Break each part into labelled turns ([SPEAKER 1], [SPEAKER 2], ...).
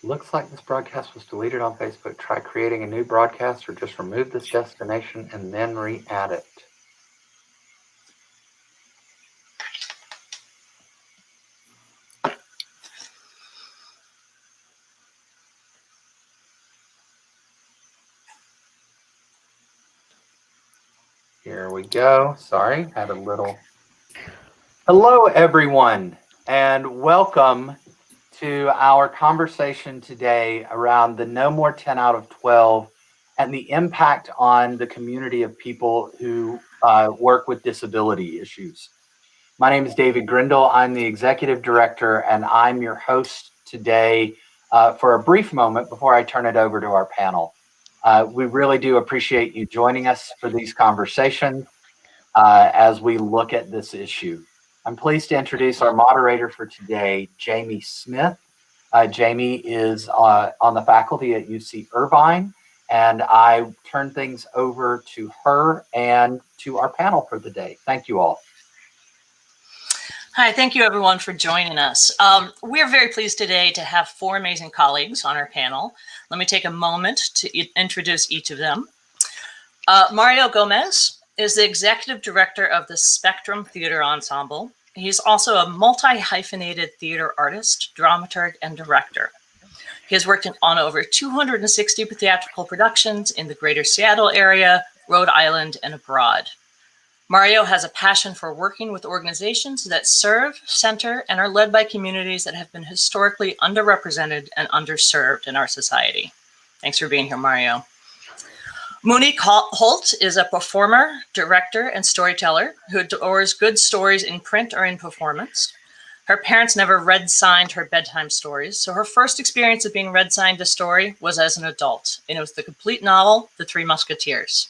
[SPEAKER 1] Looks like this broadcast was deleted on Facebook. Try creating a new broadcast or just remove this destination and then re-add it. Here we go. Sorry, had a little. Hello, everyone, and welcome to our conversation today around the No More 10 out of 12 and the impact on the community of people who work with disability issues. My name is David Grindle. I'm the executive director, and I'm your host today for a brief moment before I turn it over to our panel. We really do appreciate you joining us for these conversations as we look at this issue. I'm pleased to introduce our moderator for today, Jamie Smith. Jamie is on the faculty at UC Irvine, and I turn things over to her and to our panel for the day. Thank you all.
[SPEAKER 2] Hi, thank you everyone for joining us. We're very pleased today to have four amazing colleagues on our panel. Let me take a moment to introduce each of them. Mario Gomez is the executive director of the Spectrum Theater Ensemble. He's also a multi-hyphenated theater artist, dramaturg, and director. He has worked on over 260 theatrical productions in the greater Seattle area, Rhode Island, and abroad. Mario has a passion for working with organizations that serve, center, and are led by communities that have been historically underrepresented and underserved in our society. Thanks for being here, Mario. Mooney Holt is a performer, director, and storyteller who adores good stories in print or in performance. Her parents never read-signed her bedtime stories, so her first experience of being read-signed a story was as an adult, and it was the complete novel, The Three Musketeers.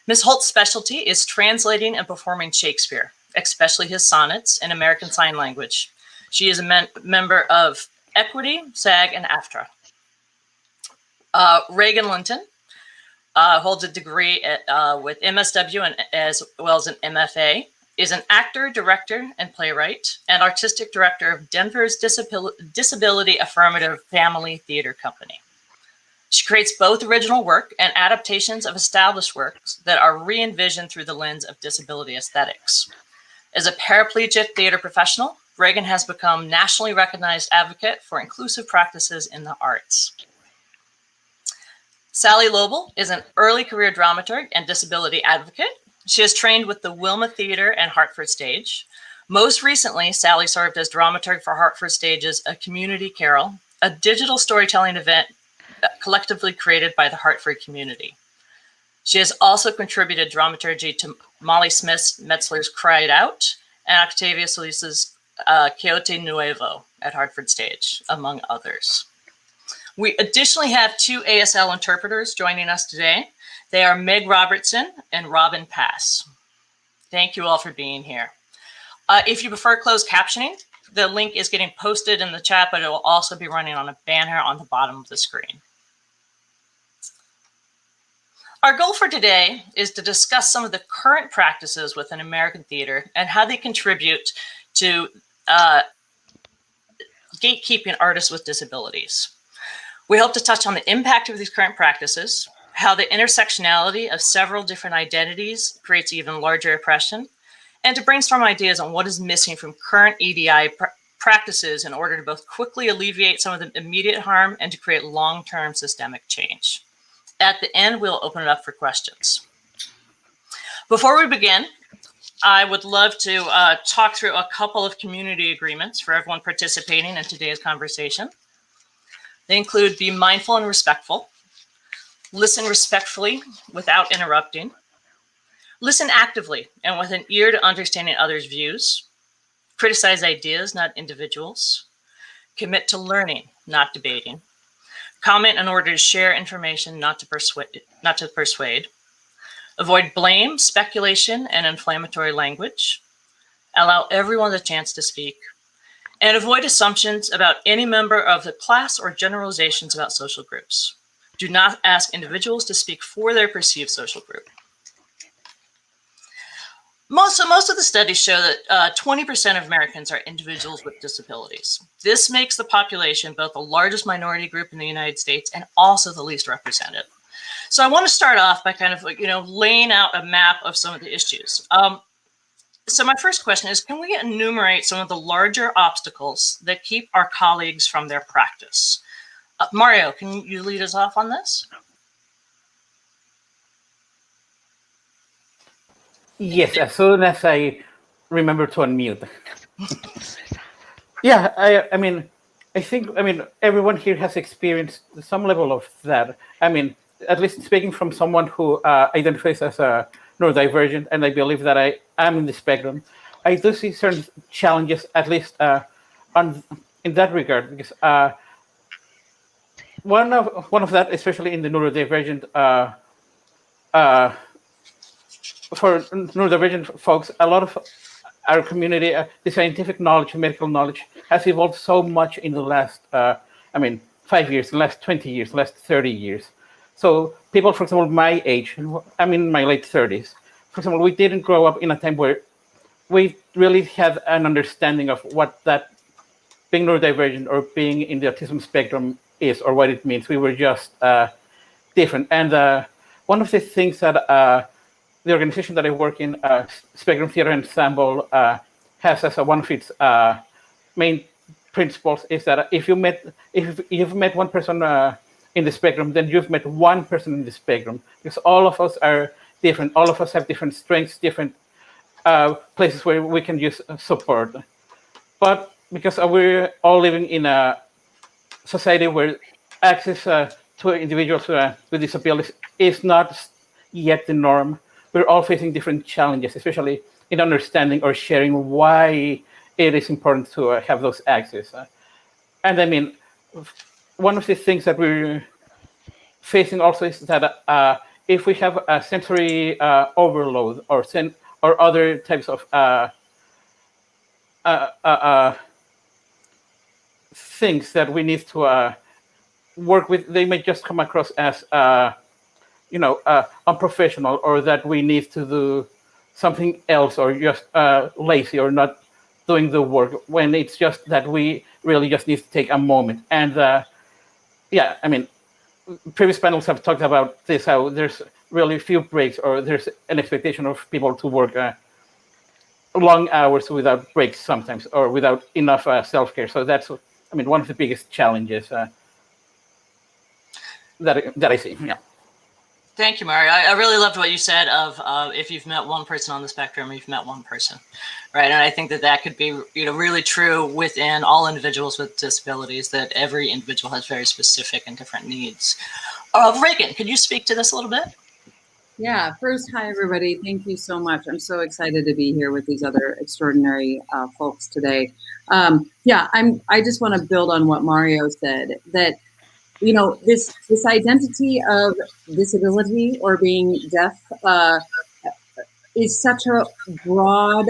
[SPEAKER 2] Ms. Holt's specialty is translating and performing Shakespeare, especially his sonnets in American Sign Language. She is a member of Equity, SAG, and AFTRA. Reagan Linton holds a degree with MSW and as well as an MFA, is an actor, director, and playwright, and artistic director of Denver's Disability Affirmative Family Theater Company. She creates both original work and adaptations of established works that are re-envisioned through the lens of disability aesthetics. As a paraplegic theater professional, Reagan has become nationally recognized advocate for inclusive practices in the arts. Sally Lobel is an early career dramaturg and disability advocate. She has trained with the Wilma Theater and Hartford Stage. Most recently, Sally served as dramaturg for Hartford Stage's A Community Carol, a digital storytelling event collectively created by the Hartford community. She has also contributed dramaturgy to Molly Smith's Metzler's Cry It Out and Octavia Solis's Quixote Nuevo at Hartford Stage, among others. We additionally have two ASL interpreters joining us today. They are Meg Robertson and Robin Pass. Thank you all for being here. If you prefer closed captioning, the link is getting posted in the chat, but it will also be running on a banner on the bottom of the screen. Our goal for today is to discuss some of the current practices within American theater and how they contribute to gatekeeping artists with disabilities. We hope to touch on the impact of these current practices, how the intersectionality of several different identities creates even larger oppression, and to brainstorm ideas on what is missing from current EDI practices in order to both quickly alleviate some of the immediate harm and to create long-term systemic change. At the end, we'll open it up for questions. Before we begin, I would love to talk through a couple of community agreements for everyone participating in today's conversation. They include be mindful and respectful, listen respectfully without interrupting, listen actively and with an ear to understanding others' views, criticize ideas, not individuals, commit to learning, not debating, comment in order to share information, not to persuade, avoid blame, speculation, and inflammatory language, allow everyone the chance to speak, and avoid assumptions about any member of the class or generalizations about social groups. Do not ask individuals to speak for their perceived social group. Most of the studies show that 20% of Americans are individuals with disabilities. This makes the population both the largest minority group in the United States and also the least represented. So I want to start off by kind of laying out a map of some of the issues. So my first question is, can we enumerate some of the larger obstacles that keep our colleagues from their practice? Mario, can you lead us off on this?
[SPEAKER 3] Yes, as soon as I remember to unmute. Yeah, I think everyone here has experienced some level of that. I mean, at least speaking from someone who identifies as a neurodivergent, and I believe that I am in the spectrum, I do see certain challenges, at least in that regard, because one of that, especially in the neurodivergent, for neurodivergent folks, a lot of our community, the scientific knowledge, medical knowledge, has evolved so much in the last, 5 years, the last 20 years, the last 30 years. So people, for example, my age, I'm in my late 30s. For example, we didn't grow up in a time where we really had an understanding of what that being neurodivergent or being in the autism spectrum is or what it means. We were just different. And one of the things that the organization that I work in, Spectrum Theater Ensemble, has as one of its main principles is that if you've met one person in the spectrum, then you've met one person in the spectrum, because all of us are different. All of us have different strengths, different places where we can use support. But because we're all living in a society where access to individuals with disabilities is not yet the norm, we're all facing different challenges, especially in understanding or sharing why it is important to have those access. And I mean, one of the things that we're facing also is that if we have a sensory overload or other types of things that we need to work with, they may just come across as unprofessional, or that we need to do something else, or just lazy, or not doing the work, when it's just that we really just need to take a moment. And previous panels have talked about this, how there's really few breaks, or there's an expectation of people to work long hours without breaks sometimes, or without enough self-care. So that's, one of the biggest challenges that I see. Yeah.
[SPEAKER 2] Thank you, Mario. I really loved what you said of if you've met one person on the spectrum, you've met one person, right? And I think that could be really true within all individuals with disabilities, that every individual has very specific and different needs. Reagan, could you speak to this a little bit?
[SPEAKER 4] Yeah, first, hi, everybody. Thank you so much. I'm so excited to be here with these other extraordinary folks today. I just want to build on what Mario said, that this identity of disability or being deaf is such a broad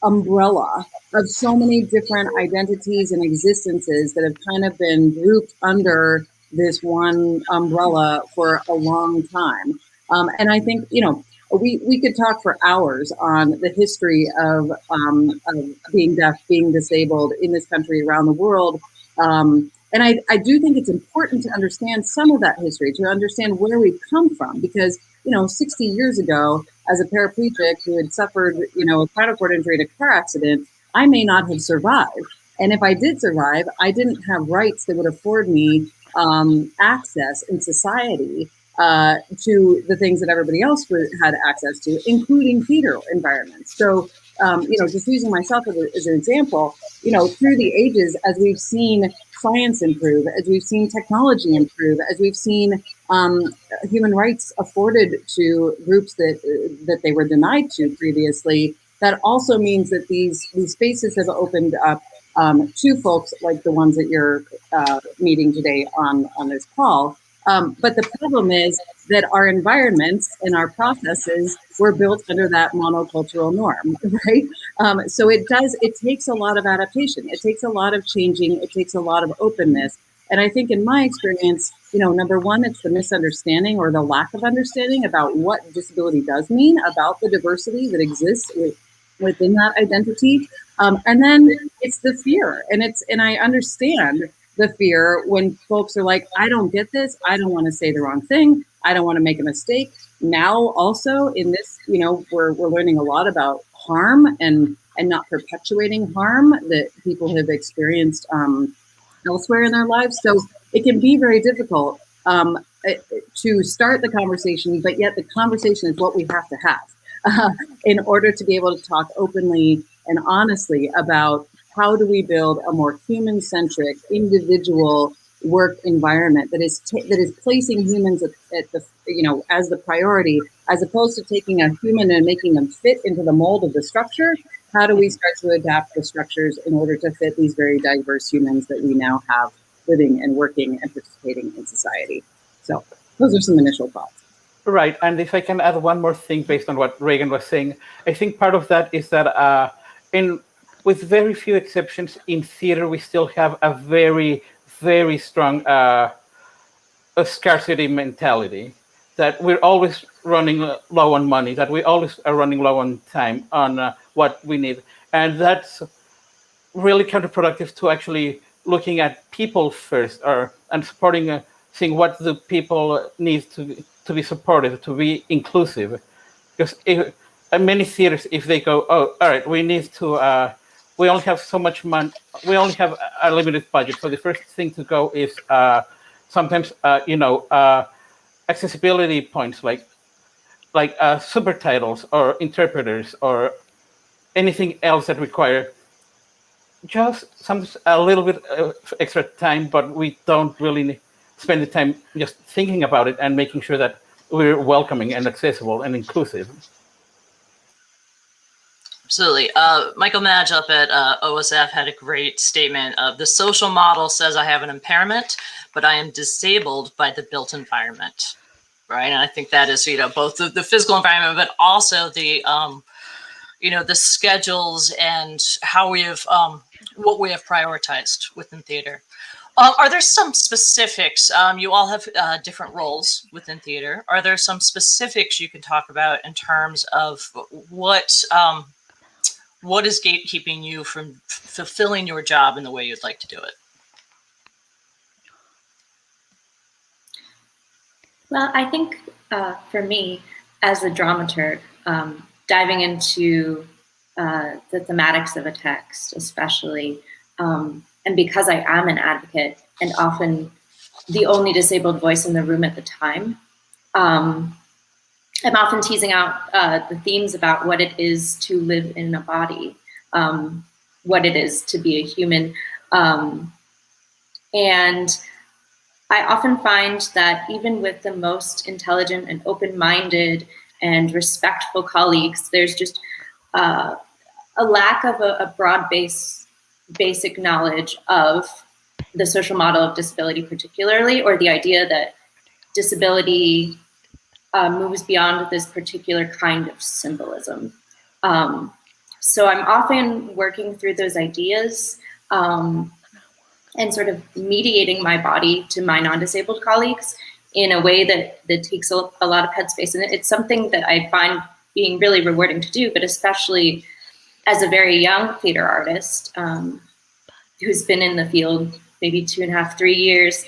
[SPEAKER 4] umbrella of so many different identities and existences that have kind of been grouped under this one umbrella for a long time. And I think, we could talk for hours on the history of being deaf, being disabled in this country, around the world. And I do think it's important to understand some of that history, to understand where we've come from, because, 60 years ago, as a paraplegic who had suffered, a spinal cord injury in a car accident, I may not have survived. And if I did survive, I didn't have rights that would afford me access in society to the things that everybody else had access to, including theater environments. So, just using myself as an example, through the ages, as we've seen science improve, as we've seen technology improve, as we've seen human rights afforded to groups that they were denied to previously, that also means that these spaces have opened up to folks like the ones that you're meeting today on this call. But the problem is that our environments and our processes were built under that monocultural norm, right? So it takes a lot of adaptation. It takes a lot of changing. It takes a lot of openness. And I think in my experience, number one, it's the misunderstanding or the lack of understanding about what disability does mean, about the diversity that exists within that identity. And then it's the fear. And I understand the fear when folks are like, I don't get this. I don't want to say the wrong thing. I don't want to make a mistake. Now also in this, we're learning a lot about harm and not perpetuating harm that people have experienced elsewhere in their lives. So it can be very difficult to start the conversation, but yet the conversation is what we have to have in order to be able to talk openly and honestly about how do we build a more human-centric, individual work environment that is placing humans at the as the priority, as opposed to taking a human and making them fit into the mold of the structure. How do we start to adapt the structures in order to fit these very diverse humans that we now have living and working and participating in society? So those are some initial thoughts.
[SPEAKER 3] Right, and if I can add one more thing based on what Reagan was saying, I think part of that is that with very few exceptions in theater, we still have a very, very strong a scarcity mentality, that we're always running low on money, that we always are running low on time, on what we need. And that's really counterproductive to actually looking at people first, and supporting, seeing what the people need to be supported, to be inclusive. Because many theaters, if they go, oh, all right, we need to, we only have so much money, we only have a limited budget. So the first thing to go is sometimes, accessibility points like super titles or interpreters or anything else that require just a little bit of extra time, but we don't really spend the time just thinking about it and making sure that we're welcoming and accessible and inclusive.
[SPEAKER 2] Absolutely. Michael Madge up at OSF had a great statement of the social model says I have an impairment, but I am disabled by the built environment, right? And I think that is, both the physical environment, but also the, the schedules and how we have, what we have prioritized within theater. Are there some specifics? You all have different roles within theater. Are there some specifics you can talk about in terms of what is gatekeeping you from fulfilling your job in the way you'd like to do it?
[SPEAKER 5] Well, I think for me, as a dramaturg, diving into the thematics of a text, especially, and because I am an advocate and often the only disabled voice in the room at the time, I'm often teasing out the themes about what it is to live in a body, what it is to be a human. And I often find that even with the most intelligent and open-minded and respectful colleagues, there's just a lack of a basic knowledge of the social model of disability particularly, or the idea that disability moves beyond this particular kind of symbolism. So I'm often working through those ideas and sort of mediating my body to my non-disabled colleagues in a way that takes a lot of headspace. And it's something that I find being really rewarding to do, but especially as a very young theater artist who's been in the field maybe 2.5, 3 years,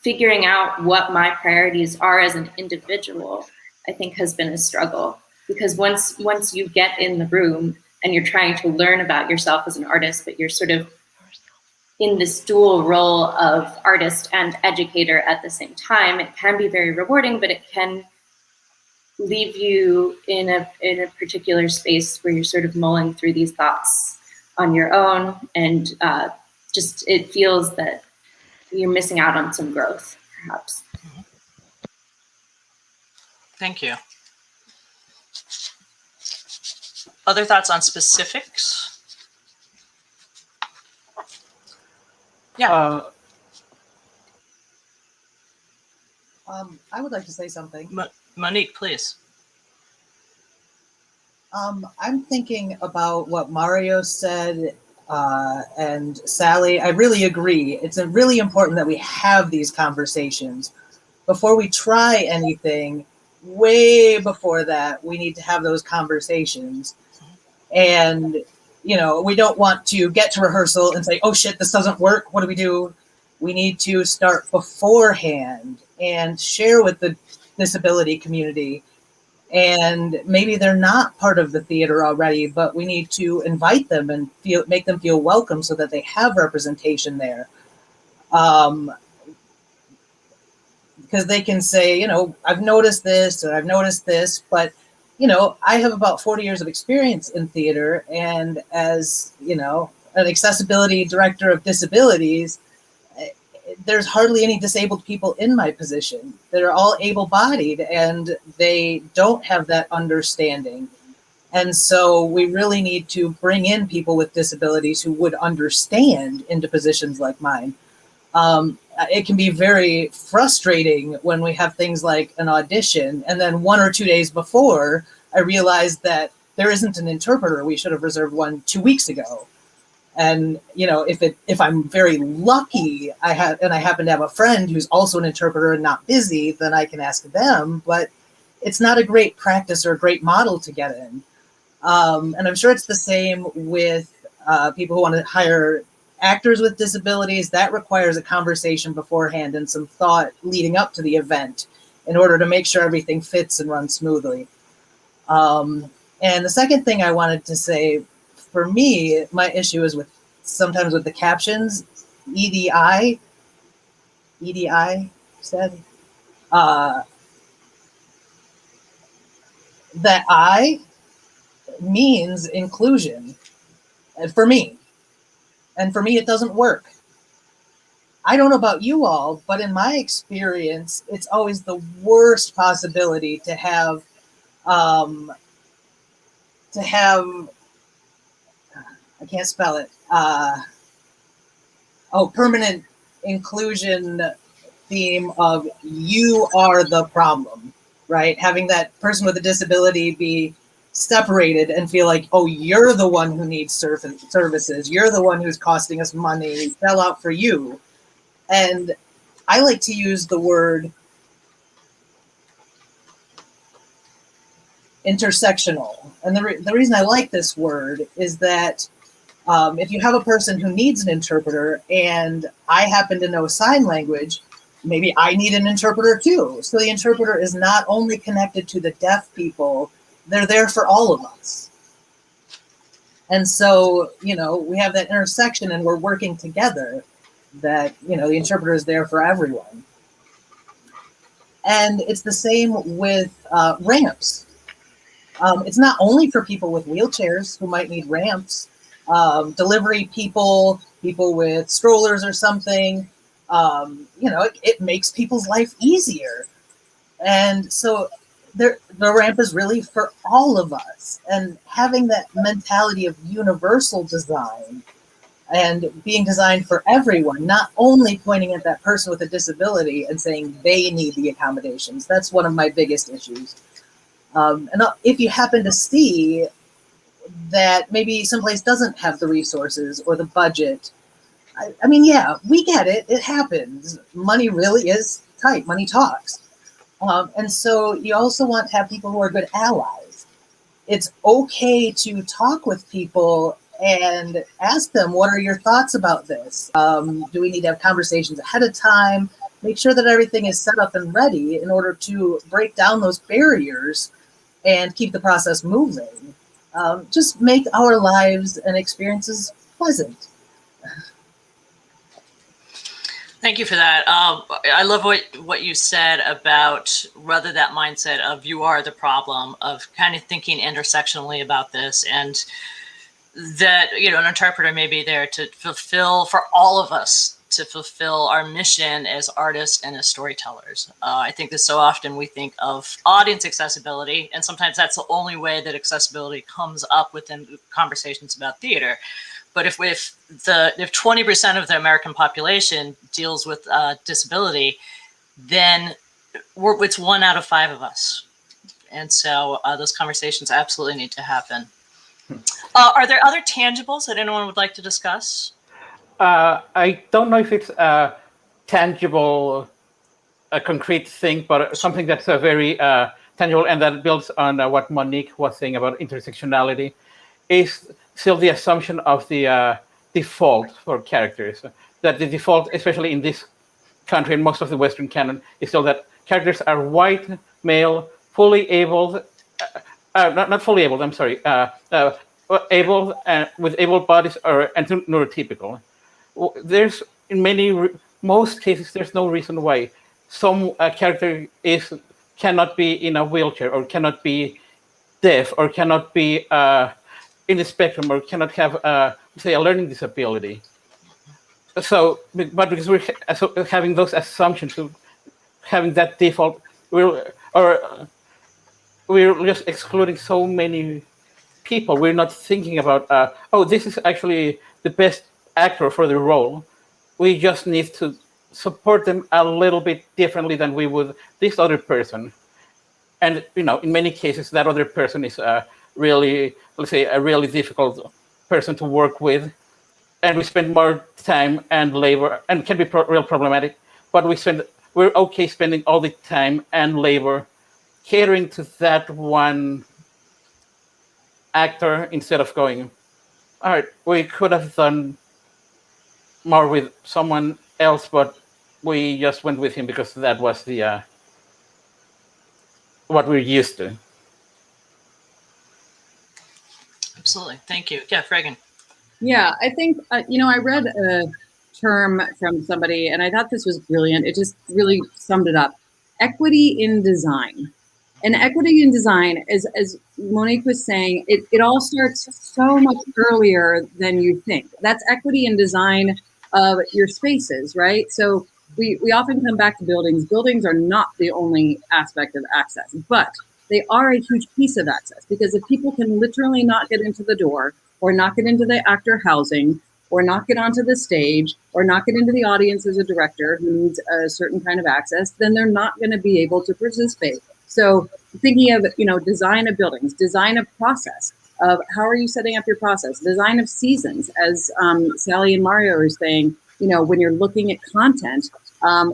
[SPEAKER 5] figuring out what my priorities are as an individual, I think has been a struggle. Because once you get in the room and you're trying to learn about yourself as an artist, but you're sort of in this dual role of artist and educator at the same time, it can be very rewarding, but it can leave you in a particular space where you're sort of mulling through these thoughts on your own, and just it feels that you're missing out on some growth, perhaps.
[SPEAKER 2] Thank you. Other thoughts on specifics? Yeah.
[SPEAKER 6] I would like to say something.
[SPEAKER 2] Monique, please.
[SPEAKER 6] I'm thinking about what Mario said And Sally, I really agree. It's really important that we have these conversations before we try anything. Way before that, we need to have those conversations. And, we don't want to get to rehearsal and say, oh shit, this doesn't work. What do we do? We need to start beforehand and share with the disability community. And maybe they're not part of the theater already, but we need to invite them and make them feel welcome so that they have representation there. Because they can say, I've noticed this or I've noticed this, but, I have about 40 years of experience in theater. And as, an accessibility director of disabilities, there's hardly any disabled people in my position. They're all able-bodied and they don't have that understanding. And so we really need to bring in people with disabilities who would understand into positions like mine. It can be very frustrating when we have things like an audition and then 1 or 2 days before I realized that there isn't an interpreter. We should have reserved one 2 weeks ago. And, if I'm very lucky, I happen to have a friend who's also an interpreter and not busy, then I can ask them, but it's not a great practice or a great model to get in. And I'm sure it's the same with people who want to hire actors with disabilities. That requires a conversation beforehand and some thought leading up to the event in order to make sure everything fits and runs smoothly. And the second thing I wanted to say, for me, my issue is sometimes with the captions, EDI said, that I means inclusion for me. And for me, it doesn't work. I don't know about you all, but in my experience, it's always the worst possibility to have I can't spell it. Permanent inclusion theme of you are the problem, right? Having that person with a disability be separated and feel like, oh, you're the one who needs services. You're the one who's costing us money. We fell out for you. And I like to use the word intersectional. And the reason I like this word is that if you have a person who needs an interpreter and I happen to know sign language, maybe I need an interpreter too. So the interpreter is not only connected to the deaf people, they're there for all of us. And so, we have that intersection and we're working together that, the interpreter is there for everyone. And it's the same with ramps. It's not only for people with wheelchairs who might need ramps. Delivery people with strollers or something, it makes people's life easier. And so the ramp is really for all of us. And having that mentality of universal design and being designed for everyone, not only pointing at that person with a disability and saying they need the accommodations. That's one of my biggest issues. And if you happen to see that maybe someplace doesn't have the resources or the budget, I mean, yeah, we get it. It happens. Money really is tight. Money talks. And so you also want to have people who are good allies. It's okay to talk with people and ask them, what are your thoughts about this? Do we need to have conversations ahead of time? Make sure that everything is set up and ready in order to break down those barriers and keep the process moving. Just make our lives and experiences pleasant.
[SPEAKER 2] Thank you for that. I love what you said about rather that mindset of you are the problem, of kind of thinking intersectionally about this, and that, an interpreter may be there to fulfill, for all of us, to fulfill our mission as artists and as storytellers. I think that so often we think of audience accessibility, and sometimes that's the only way that accessibility comes up within conversations about theater. But if 20% of the American population deals with disability, then it's 1 out of 5 of us. And so those conversations absolutely need to happen. Are there other tangibles that anyone would like to discuss?
[SPEAKER 3] I don't know if it's a tangible, a concrete thing, but something that's a very tangible and that builds on what Monique was saying about intersectionality is still the assumption of the default for characters. That the default, especially in this country and most of the Western canon, is still that characters are white, male, fully abled, not fully abled, I'm sorry, able with able bodies and neurotypical. There's in most cases there's no reason why some character cannot be in a wheelchair or cannot be deaf or cannot be in the spectrum or cannot have say a learning disability. So, but because we're having those assumptions, having that default, we're just excluding so many people. We're not thinking about, oh, this is actually the best actor for the role. We just need to support them a little bit differently than we would this other person. And in many cases, that other person is really, let's say, a really difficult person to work with, and we spend more time and labor, and can be real problematic. But we're okay spending all the time and labor catering to that one actor instead of going, all right, we could have done more with someone else, but we just went with him because that was the what we're used to.
[SPEAKER 2] Absolutely. Thank you. Yeah, Reagan.
[SPEAKER 4] Yeah, I think, I read a term from somebody and I thought this was brilliant. It just really summed it up. Equity in design. And equity in design, as Monique was saying, it all starts so much earlier than you think. That's equity in design of your spaces, right? So we often come back to buildings. Buildings are not the only aspect of access, but they are a huge piece of access, because if people can literally not get into the door, or not get into the actor housing, or not get onto the stage, or not get into the audience as a director who needs a certain kind of access, then they're not going to be able to participate. So thinking of, design of buildings, design of process, of how are you setting up your process, design of seasons, as Sally and Mario are saying, when you're looking at content,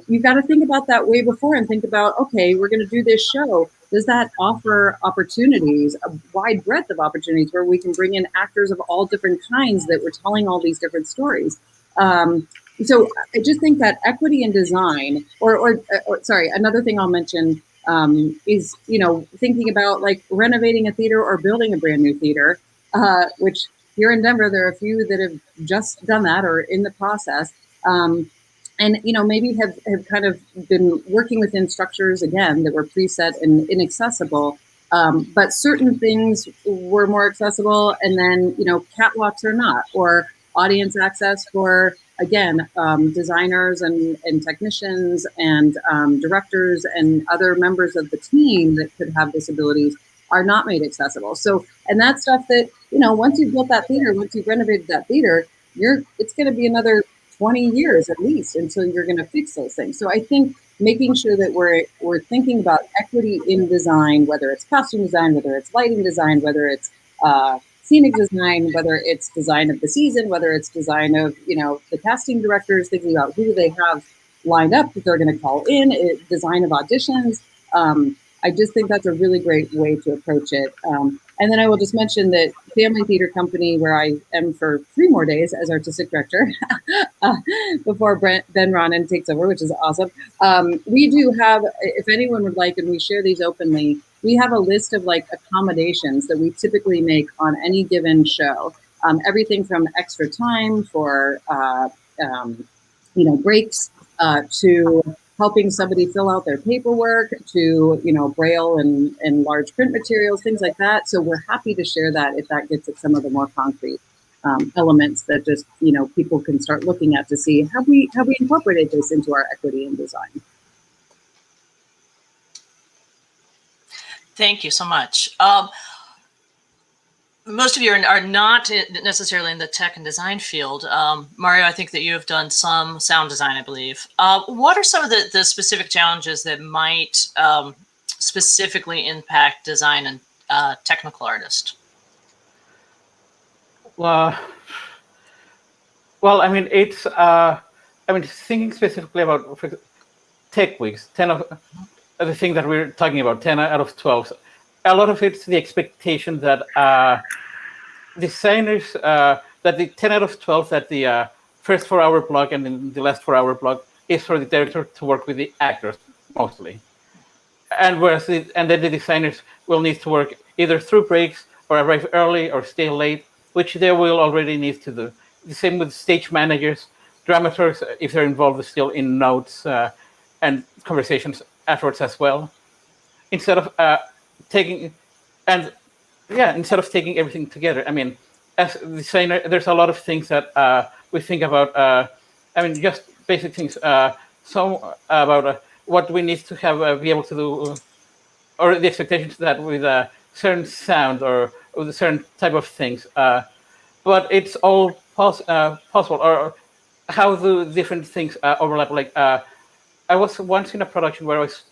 [SPEAKER 4] you've got to think about that way before and think about, okay, we're going to do this show. Does that offer opportunities, a wide breadth of opportunities where we can bring in actors of all different kinds that we're telling all these different stories? So I just think that equity in design, or sorry, another thing I'll mention is, thinking about like renovating a theater or building a brand new theater, which here in Denver, there are a few that have just done that or in the process. And maybe have kind of been working within structures again that were preset and inaccessible, but certain things were more accessible, and then catwalks are not, or audience access for again designers and technicians and directors and other members of the team that could have disabilities are not made accessible. So, and that's stuff that once you've built that theater, once you've renovated that theater, it's going to be another 20 years at least until you're going to fix those things. So I think making sure that we're thinking about equity in design, whether it's costume design, whether it's lighting design, whether it's scenic design, whether it's design of the season, whether it's design of the casting directors, thinking about who they have lined up that they're going to call in, design of auditions. I just think that's a really great way to approach it. And then I will just mention that Family Theater Company, where I am for 3 more days as artistic director, before Ben Ronan takes over, which is awesome. We do have, if anyone would like, and we share these openly, we have a list of like accommodations that we typically make on any given show. Everything from extra time for, breaks, to helping somebody fill out their paperwork, to braille and large print materials, things like that. So we're happy to share that if that gets at some of the more concrete elements that just people can start looking at to see have we incorporated this into our equity in design.
[SPEAKER 2] Thank you so much. Most of you are not necessarily in the tech and design field. Mario, I think that you have done some sound design, I believe. What are some of the specific challenges that might specifically impact design and technical artists?
[SPEAKER 3] Well, well, I mean, it's. I mean, thinking specifically about tech weeks, 10 of the thing that we're talking about, 10 out of 12. A lot of it's the expectation that designers, that the 10 out of 12, that the first 4-hour block and then the last 4-hour block is for the director to work with the actors mostly. And whereas and then the designers will need to work either through breaks or arrive early or stay late, which they will already need to do. The same with stage managers, dramaturgs, if they're involved still in notes and conversations afterwards as well. Instead of taking, and yeah, instead of taking everything together. I mean, as a designer, there's a lot of things that we think about. I mean, just basic things. Some about what we need to have be able to do, or the expectations that with a certain sound or with a certain type of things. But it's all possible, or how the different things overlap. Like I was once in a production where I was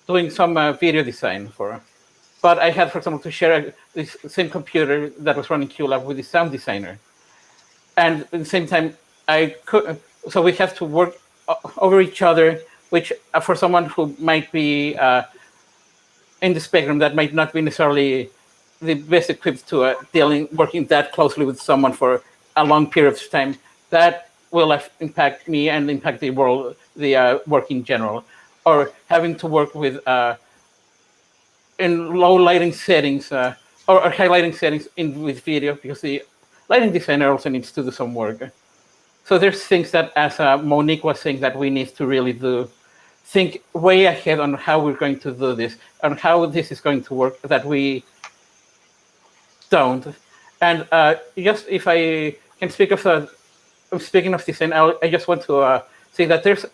[SPEAKER 3] doing some video design for, but I had, for example, to share this same computer that was running QLab with the sound designer, and at the same time I could. So we have to work over each other, which for someone who might be in the spectrum, that might not be necessarily the best equipped to working that closely with someone for a long period of time. That will impact me and impact the world, the work in general, or having to work with in low lighting settings or high lighting settings with video, because the lighting designer also needs to do some work. So there's things that, as Monique was saying, that we need to really think way ahead on how we're going to do this, and how this is going to work, that we don't. And just if I can speak of, speaking of design, I just want to say that there's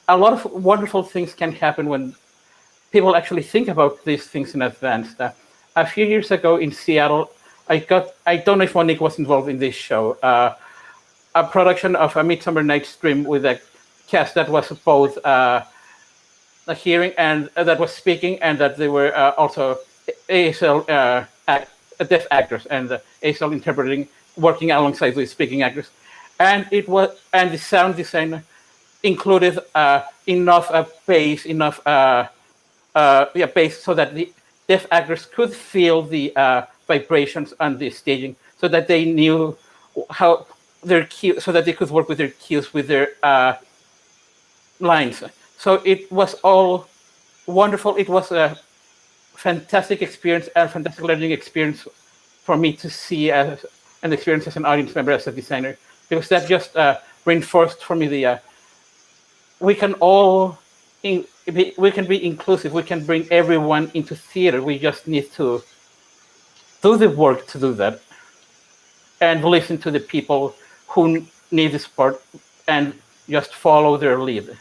[SPEAKER 3] a lot of wonderful things can happen when people actually think about these things in advance. A few years ago in Seattle, I don't know if Monique was involved in this show, a production of A Midsummer Night's Dream with a cast that was both a hearing and that was speaking, and that they were also ASL deaf actors, and ASL interpreting, working alongside with speaking actors. And the sound design included enough bass, bass, so that the deaf actors could feel the vibrations on the staging, so that they knew how their cue, so that they could work with their cues, with their lines. So it was all wonderful. It was a fantastic experience, a fantastic learning experience for me to see as an experience as an audience member, as a designer, because that just reinforced for me the we can be inclusive. We can bring everyone into theater. We just need to do the work to do that, and listen to the people who need the support, and just follow their lead.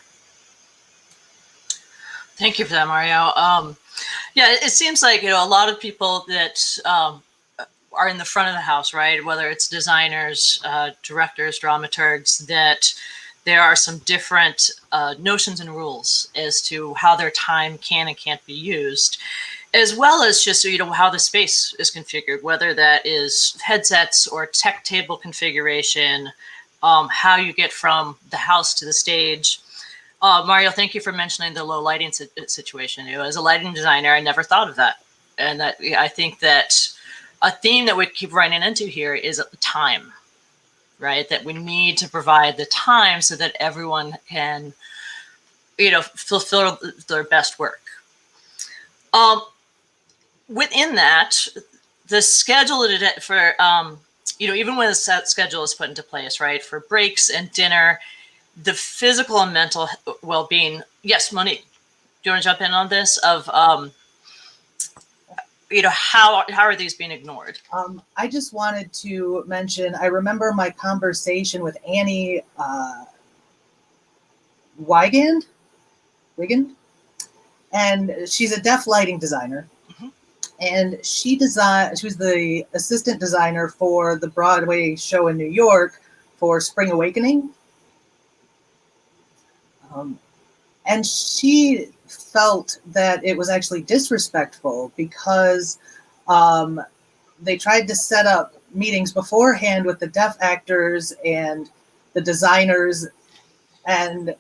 [SPEAKER 2] Thank you for that, Mario. Yeah, it seems like, a lot of people that are in the front of the house, right? Whether it's designers, directors, dramaturgs, that there are some different notions and rules as to how their time can and can't be used, as well as just, how the space is configured, whether that is headsets or tech table configuration, how you get from the house to the stage. Mario, thank you for mentioning the low lighting situation. As a lighting designer, I never thought of that. And I think that a theme that we keep running into here is time, right? That we need to provide the time so that everyone can, fulfill their best work. Within that, the schedule for, even when the set schedule is put into place, right, for breaks and dinner, the physical and mental well-being. Yes, Monique, do you want to jump in on this? Of how are these being ignored?
[SPEAKER 6] I just wanted to mention, I remember my conversation with Annie Wigand, and she's a deaf lighting designer. Mm-hmm. And she was the assistant designer for the Broadway show in New York for Spring Awakening. And she felt that it was actually disrespectful because they tried to set up meetings beforehand with the deaf actors and the designers, and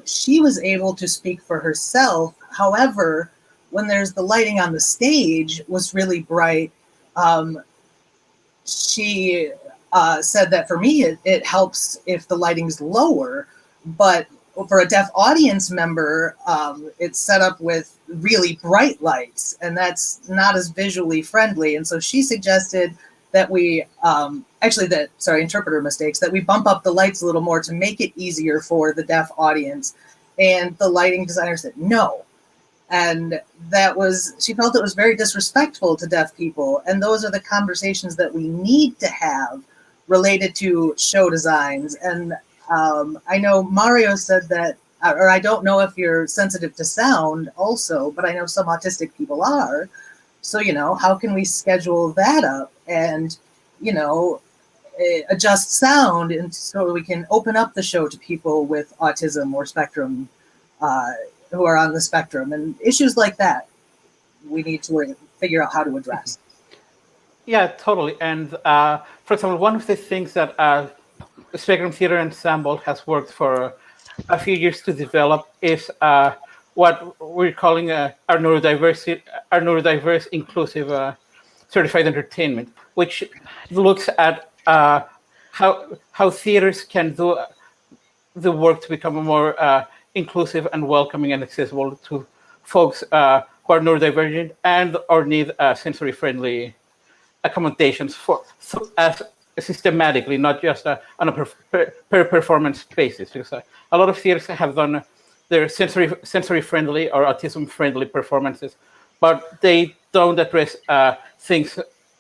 [SPEAKER 6] she was able to speak for herself. However, when there's the lighting on the stage was really bright, she said that for me, it helps if the lighting's lower, but for a deaf audience member, it's set up with really bright lights, and that's not as visually friendly. And so she suggested that we, interpreter mistakes, that we bump up the lights a little more to make it easier for the deaf audience. And the lighting designer said no. And she felt it was very disrespectful to deaf people. And those are the conversations that we need to have related to show designs. And I know Mario said that, or I don't know if you're sensitive to sound also, but I know some autistic people are. So, how can we schedule that up and, adjust sound and so we can open up the show to people with autism or spectrum, who are on the spectrum, and issues like that we need to figure out how to address.
[SPEAKER 3] Yeah, totally. And for example, one of the things that Spectrum Theater Ensemble has worked for a few years to develop is what we're calling our neurodiverse inclusive certified entertainment, which looks at how theaters can do the work to become more inclusive and welcoming and accessible to folks who are neurodivergent and or need sensory-friendly accommodations as systematically, not just on a per performance basis. Because a lot of theaters have done their sensory-friendly or autism-friendly performances, but they don't address things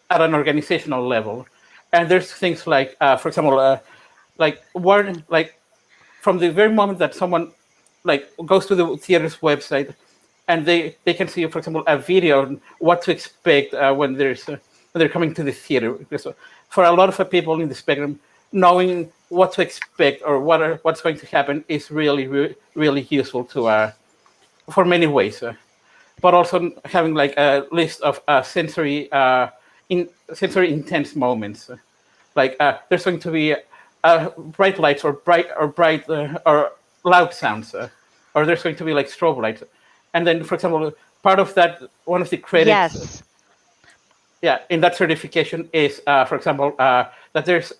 [SPEAKER 3] at an organizational level. And there's things like, for example, from the very moment that someone goes to the theater's website and they can see, for example, a video on what to expect when they're coming to the theater. Because for a lot of people in the spectrum, knowing what to expect or what's going to happen is really useful to for many ways. But also having a list of sensory intense moments. There's going to be bright lights or bright or loud sounds, or there's going to be strobe lights. And then, for example, part of that, one of the credits, in that certification is, for example, that there's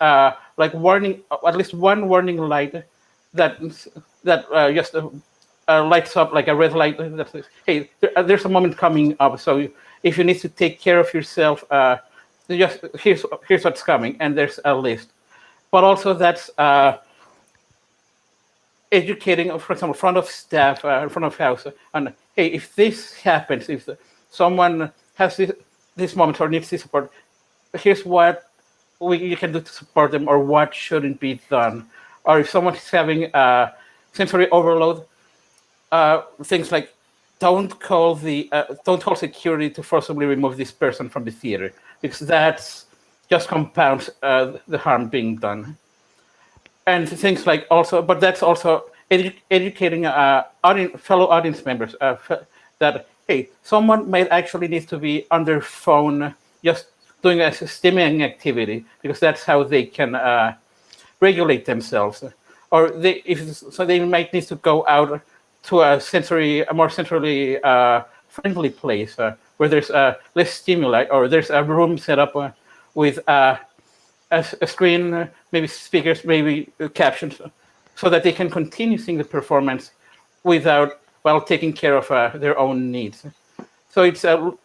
[SPEAKER 3] warning, at least one warning light that just lights up like a red light that says, "Hey, there's a moment coming up. So if you need to take care of yourself, just here's what's coming," and there's a list. But also that's educating, for example, front of staff, front of house, on, hey, if this happens, if someone has this moment or needs this support, here's what you can do to support them, or what shouldn't be done. Or if someone is having sensory overload, things like don't call security to forcibly remove this person from the theater, because that's just compounds the harm being done. And things like also, but that's also educating fellow audience members that, hey, someone might actually need to be on their phone just doing a stimming activity, because that's how they can regulate themselves. Or they might need to go out to a more centrally friendly place where there's less stimuli, or there's a room set up with a screen, maybe speakers, maybe captions, so that they can continue seeing the performance while taking care of their own needs. So it's so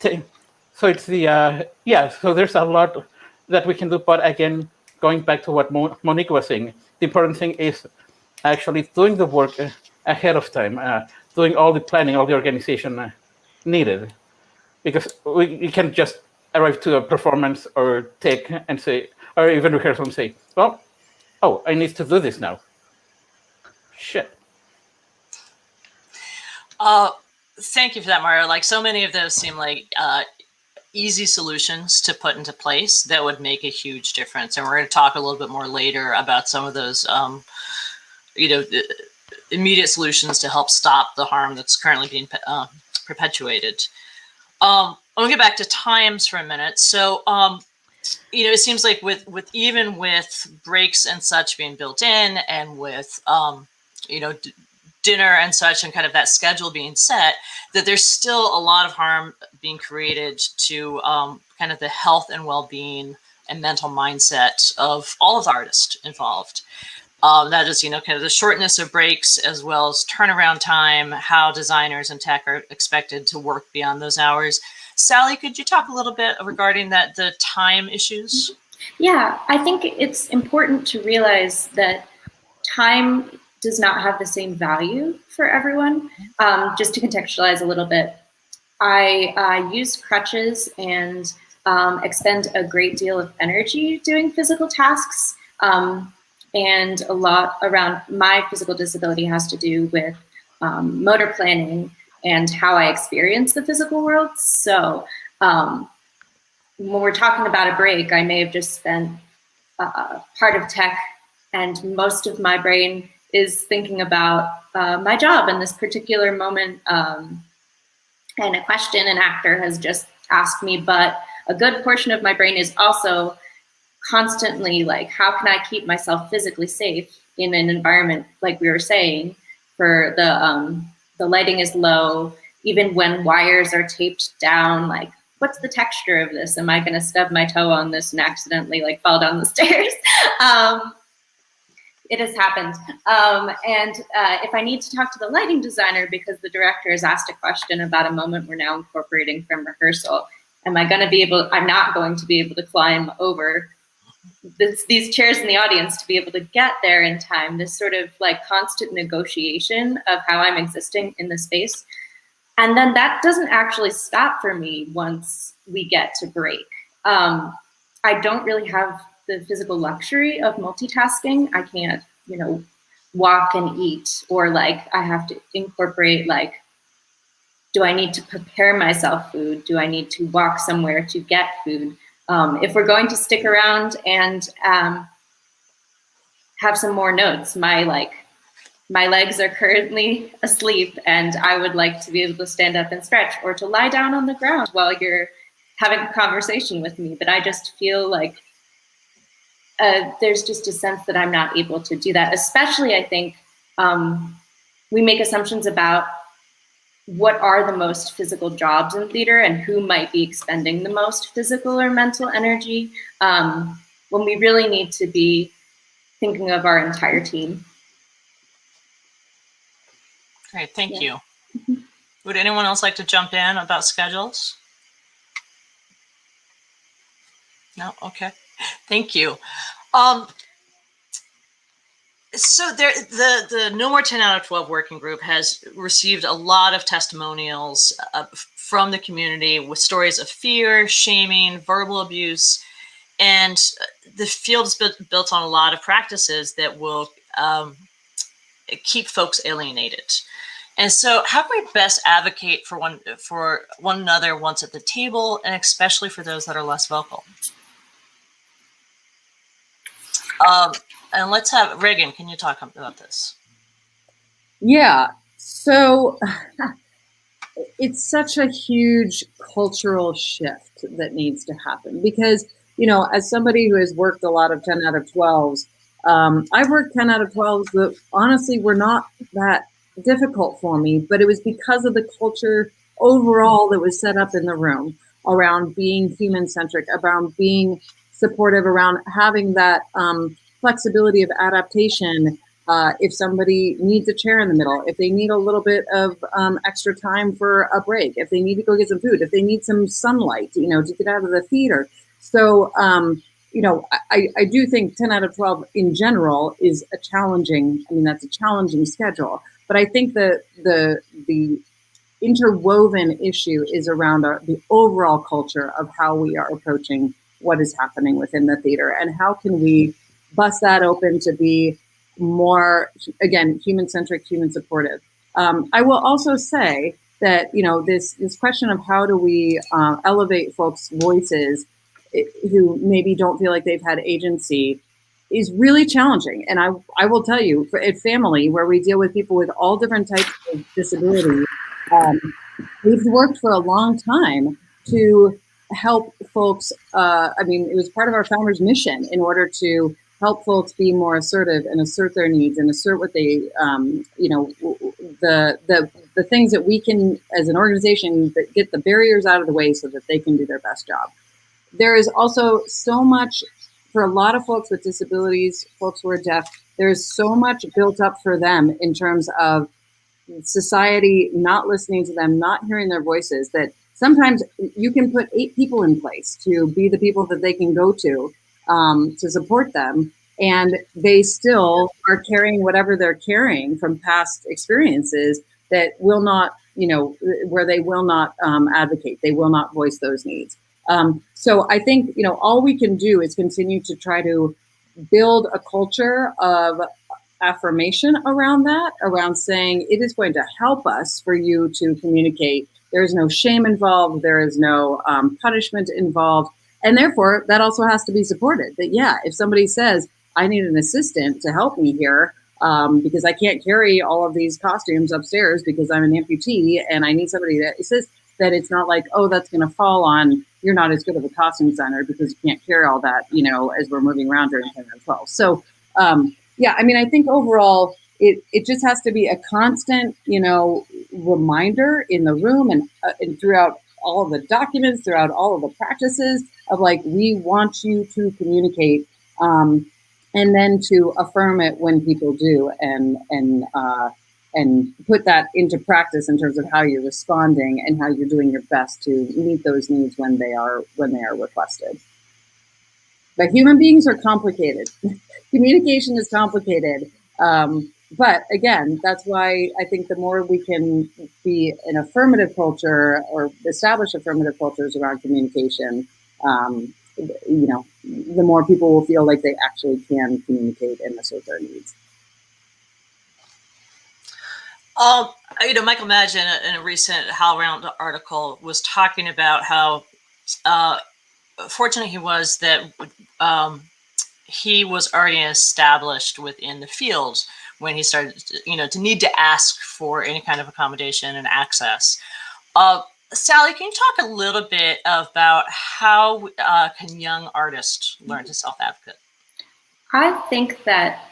[SPEAKER 3] there's a lot that we can do. But again, going back to what Monique was saying, the important thing is actually doing the work ahead of time, doing all the planning, all the organization needed, because you can't just arrive to a performance or take and say, or even rehearsal and say, well, oh, I need to do this now. Shit.
[SPEAKER 2] Thank you for that, Mario. Like, so many of those seem like easy solutions to put into place that would make a huge difference. And we're going to talk a little bit more later about some of those, immediate solutions to help stop the harm that's currently being perpetuated. I'm going to get back to times for a minute. So it seems like with even with breaks and such being built in, and with dinner and such, and kind of that schedule being set, that there's still a lot of harm being created to kind of the health and well-being and mental mindset of all of the artists involved. That is, kind of the shortness of breaks, as well as turnaround time, how designers and tech are expected to work beyond those hours. Sally, could you talk a little bit regarding the time issues?
[SPEAKER 5] Yeah, I think it's important to realize that time does not have the same value for everyone. Just to contextualize a little bit, I use crutches and expend a great deal of energy doing physical tasks. And a lot around my physical disability has to do with motor planning and how I experience the physical world. So when we're talking about a break, I may have just spent part of tech, and most of my brain is thinking about my job in this particular moment, and a question an actor has just asked me, but a good portion of my brain is also constantly like, how can I keep myself physically safe in an environment, like we were saying, for the lighting is low, even when wires are taped down, like, what's the texture of this? Am I gonna stub my toe on this and accidentally like fall down the stairs? It has happened. And if I need to talk to the lighting designer because the director has asked a question about a moment we're now incorporating from rehearsal, am I gonna be able, I'm not going to be able to climb over these chairs in the audience to be able to get there in time, this sort of like constant negotiation of how I'm existing in the space. And then that doesn't actually stop for me once we get to break. I don't really have the physical luxury of multitasking. I can't, walk and eat, or like I have to incorporate like, do I need to prepare myself food? Do I need to walk somewhere to get food? If we're going to stick around and have some more notes, my legs are currently asleep and I would like to be able to stand up and stretch, or to lie down on the ground while you're having a conversation with me. But I just feel like there's just a sense that I'm not able to do that. Especially, I think, we make assumptions about what are the most physical jobs in theater and who might be expending the most physical or mental energy, when we really need to be thinking of our entire team.
[SPEAKER 2] Great, thank you. Would anyone else like to jump in about schedules? No, okay, thank you. So the No More 10 out of 12 working group has received a lot of testimonials from the community with stories of fear, shaming, verbal abuse, and the field is built on a lot of practices that will keep folks alienated. And so how can we best advocate for one another once at the table, and especially for those that are less vocal? And let's have Reagan, can you talk about this?
[SPEAKER 4] Yeah, so it's such a huge cultural shift that needs to happen, because, as somebody who has worked a lot of 10 out of 12s, I've worked 10 out of 12s that honestly were not that difficult for me, but it was because of the culture overall that was set up in the room around being human-centric, around being supportive, around having that flexibility of adaptation. If somebody needs a chair in the middle, if they need a little bit of extra time for a break, if they need to go get some food, if they need some sunlight, to get out of the theater. So, I do think 10 out of 12 in general is a challenging, that's a challenging schedule. But I think that the interwoven issue is around the overall culture of how we are approaching what is happening within the theater, and how can we bust that open to be more, again, human-centric, human-supportive. I will also say that, this question of how do we elevate folks' voices who maybe don't feel like they've had agency is really challenging. And I will tell you, at family, where we deal with people with all different types of disability, we've worked for a long time to help folks. I mean, it was part of our founders' mission in order to help folks be more assertive and assert their needs and assert what they, the things that we can, as an organization, that get the barriers out of the way so that they can do their best job. There is also so much for a lot of folks with disabilities, folks who are deaf. There's so much built up for them in terms of society not listening to them, not hearing their voices, that sometimes you can put 8 people in place to be the people that they can go to support them, and they still are carrying whatever they're carrying from past experiences that will not, where they will not advocate, they will not voice those needs. So I think, all we can do is continue to try to build a culture of affirmation around that, around saying it is going to help us for you to communicate. There is no shame involved. There is no punishment involved. And therefore, that also has to be supported. That, yeah, if somebody says, I need an assistant to help me here because I can't carry all of these costumes upstairs because I'm an amputee and I need somebody that says that, it's not like, oh, that's going to fall on, you're not as good of a costume designer because you can't carry all that, as we're moving around during 10 and 12. So, yeah, I mean, I think overall, it just has to be a constant, reminder in the room and throughout all of the documents, throughout all of the practices of like, we want you to communicate, and then to affirm it when people do, and put that into practice in terms of how you're responding and how you're doing your best to meet those needs when they are requested. But human beings are complicated. Communication is complicated. But again, that's why I think the more we can be an affirmative culture or establish affirmative cultures around communication, the more people will feel like they actually can communicate and assert their needs.
[SPEAKER 2] Michael Madge in a recent HowlRound article was talking about how fortunate he was that he was already established within the field when he started, to need to ask for any kind of accommodation and access. Sally, can you talk a little bit about how can young artists learn to self-advocate?
[SPEAKER 5] I think that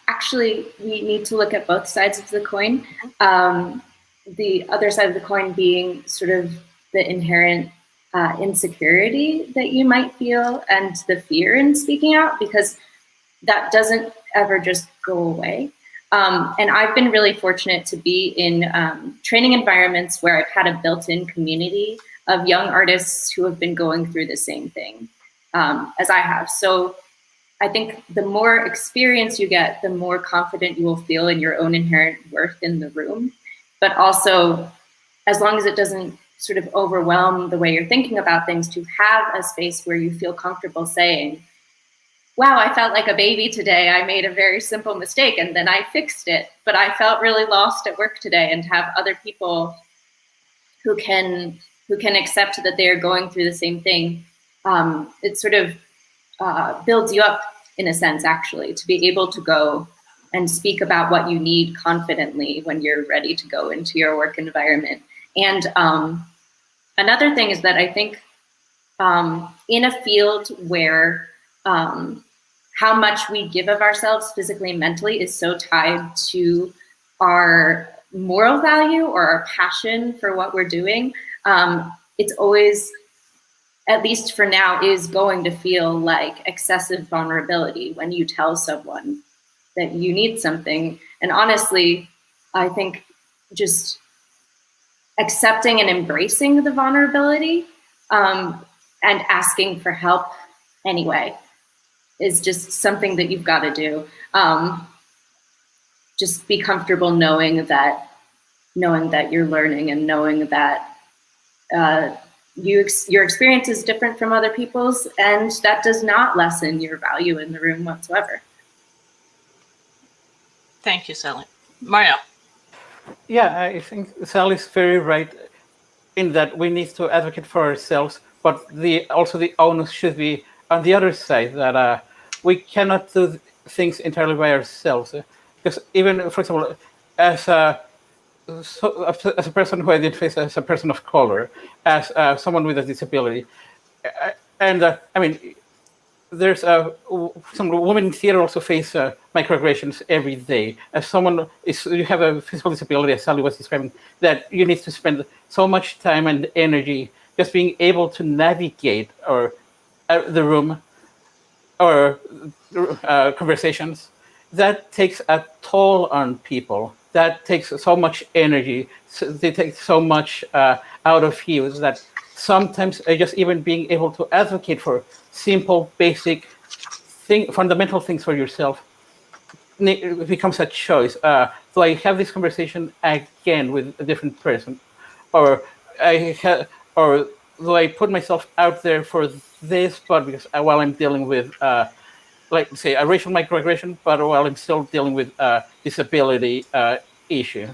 [SPEAKER 5] actually we need to look at both sides of the coin. The other side of the coin being sort of the inherent insecurity that you might feel and the fear in speaking out, because that doesn't ever just go away. And I've been really fortunate to be in training environments where I've had a built-in community of young artists who have been going through the same thing as I have. So I think the more experience you get, the more confident you will feel in your own inherent worth in the room. But also, as long as it doesn't sort of overwhelm the way you're thinking about things, to have a space where you feel comfortable saying, wow, I felt like a baby today. I made a very simple mistake and then I fixed it, but I felt really lost at work today. And to have other people who can accept that they are going through the same thing, it sort of builds you up in a sense, actually, to be able to go and speak about what you need confidently when you're ready to go into your work environment. And another thing is that I think in a field where how much we give of ourselves physically and mentally is so tied to our moral value or our passion for what we're doing, it's always, at least for now, is going to feel like excessive vulnerability when you tell someone that you need something. And honestly, I think just accepting and embracing the vulnerability and asking for help anyway is just something that you've got to do. Just be comfortable knowing that you're learning and knowing that your experience is different from other people's, and that does not lessen your value in the room whatsoever.
[SPEAKER 2] Thank you, Sally. Mario.
[SPEAKER 3] Yeah, I think Sally's very right in that we need to advocate for ourselves, but also the onus should be on the other side, that we cannot do things entirely by ourselves. Because even, for example, as so, as a person who identifies as a person of color, as someone with a disability, and I mean, there's some women in theater also face microaggressions every day. As someone you have a physical disability, as Sally was describing, that you need to spend so much time and energy just being able to navigate or the room or conversations. That takes a toll on people. That takes so much energy. They take so much out of you that sometimes just even being able to advocate for simple, basic, fundamental things for yourself becomes a choice. Do I have this conversation again with a different person, or or do I put myself out there for this, but because while I'm dealing with like say a racial microaggression, but while I'm still dealing with a disability issue.